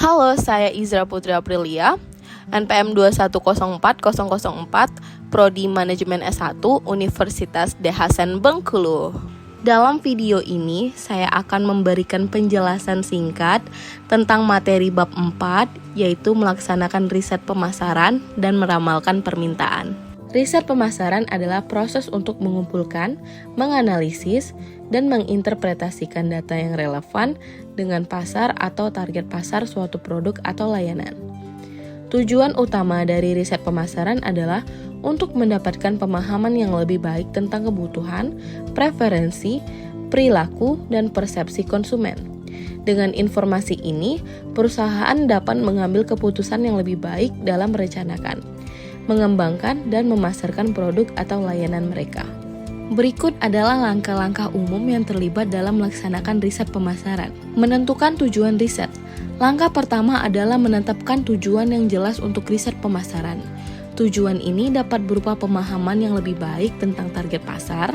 Halo, saya Izra Putri Aprilia, NPM 2104004, Prodi Manajemen S1, Universitas The Hasan Bengkulu. Dalam video ini, saya akan memberikan penjelasan singkat tentang materi bab 4, yaitu melaksanakan riset pemasaran dan meramalkan permintaan. Riset pemasaran adalah proses untuk mengumpulkan, menganalisis, dan menginterpretasikan data yang relevan dengan pasar atau target pasar suatu produk atau layanan. Tujuan utama dari riset pemasaran adalah untuk mendapatkan pemahaman yang lebih baik tentang kebutuhan, preferensi, perilaku, dan persepsi konsumen. Dengan informasi ini, perusahaan dapat mengambil keputusan yang lebih baik dalam merencanakan, mengembangkan, dan memasarkan produk atau layanan mereka. Berikut adalah langkah-langkah umum yang terlibat dalam melaksanakan riset pemasaran. Menentukan tujuan riset. Langkah pertama adalah menetapkan tujuan yang jelas untuk riset pemasaran. Tujuan ini dapat berupa pemahaman yang lebih baik tentang target pasar,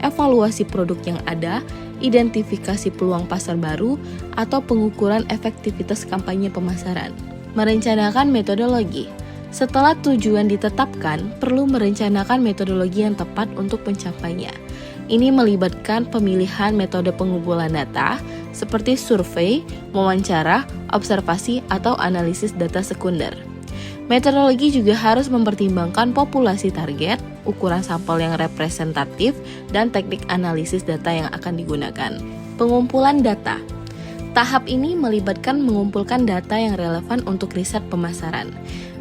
evaluasi produk yang ada, identifikasi peluang pasar baru, atau pengukuran efektivitas kampanye pemasaran. Merencanakan metodologi. Setelah tujuan ditetapkan, perlu merencanakan metodologi yang tepat untuk mencapainya. Ini melibatkan pemilihan metode pengumpulan data seperti survei, wawancara, observasi, atau analisis data sekunder. Metodologi juga harus mempertimbangkan populasi target, ukuran sampel yang representatif, dan teknik analisis data yang akan digunakan. Pengumpulan data. Tahap ini melibatkan mengumpulkan data yang relevan untuk riset pemasaran.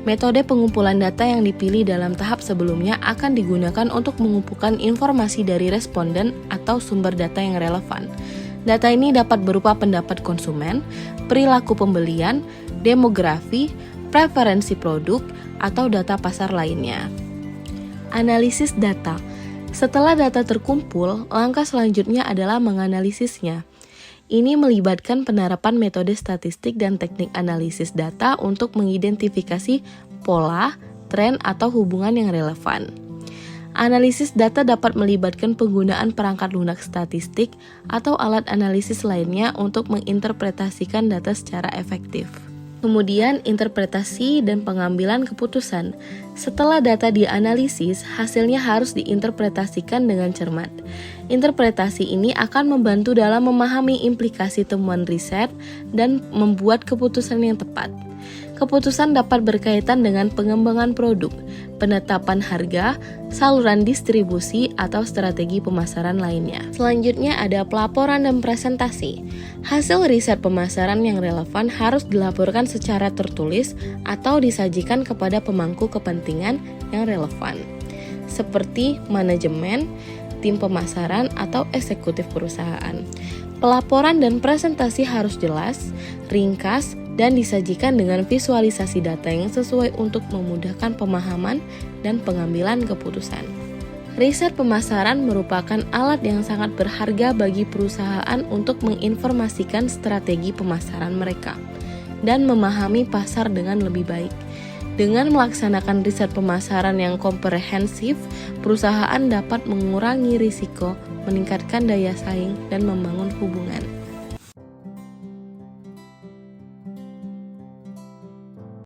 Metode pengumpulan data yang dipilih dalam tahap sebelumnya akan digunakan untuk mengumpulkan informasi dari responden atau sumber data yang relevan. Data ini dapat berupa pendapat konsumen, perilaku pembelian, demografi, preferensi produk, atau data pasar lainnya. Analisis data. Setelah data terkumpul, langkah selanjutnya adalah menganalisisnya. Ini melibatkan penerapan metode statistik dan teknik analisis data untuk mengidentifikasi pola, tren, atau hubungan yang relevan. Analisis data dapat melibatkan penggunaan perangkat lunak statistik atau alat analisis lainnya untuk menginterpretasikan data secara efektif. Kemudian, interpretasi dan pengambilan keputusan. Setelah data dianalisis, hasilnya harus diinterpretasikan dengan cermat. Interpretasi ini akan membantu dalam memahami implikasi temuan riset dan membuat keputusan yang tepat. Keputusan dapat berkaitan dengan pengembangan produk, penetapan harga, saluran distribusi, atau strategi pemasaran lainnya. Selanjutnya ada pelaporan dan presentasi. Hasil riset pemasaran yang relevan harus dilaporkan secara tertulis atau disajikan kepada pemangku kepentingan yang relevan, seperti manajemen, tim pemasaran, atau eksekutif perusahaan. Pelaporan dan presentasi harus jelas, ringkas, dan disajikan dengan visualisasi data yang sesuai untuk memudahkan pemahaman dan pengambilan keputusan. Riset pemasaran merupakan alat yang sangat berharga bagi perusahaan untuk menginformasikan strategi pemasaran mereka dan memahami pasar dengan lebih baik. Dengan melaksanakan riset pemasaran yang komprehensif, perusahaan dapat mengurangi risiko, meningkatkan daya saing, dan membangun hubungan.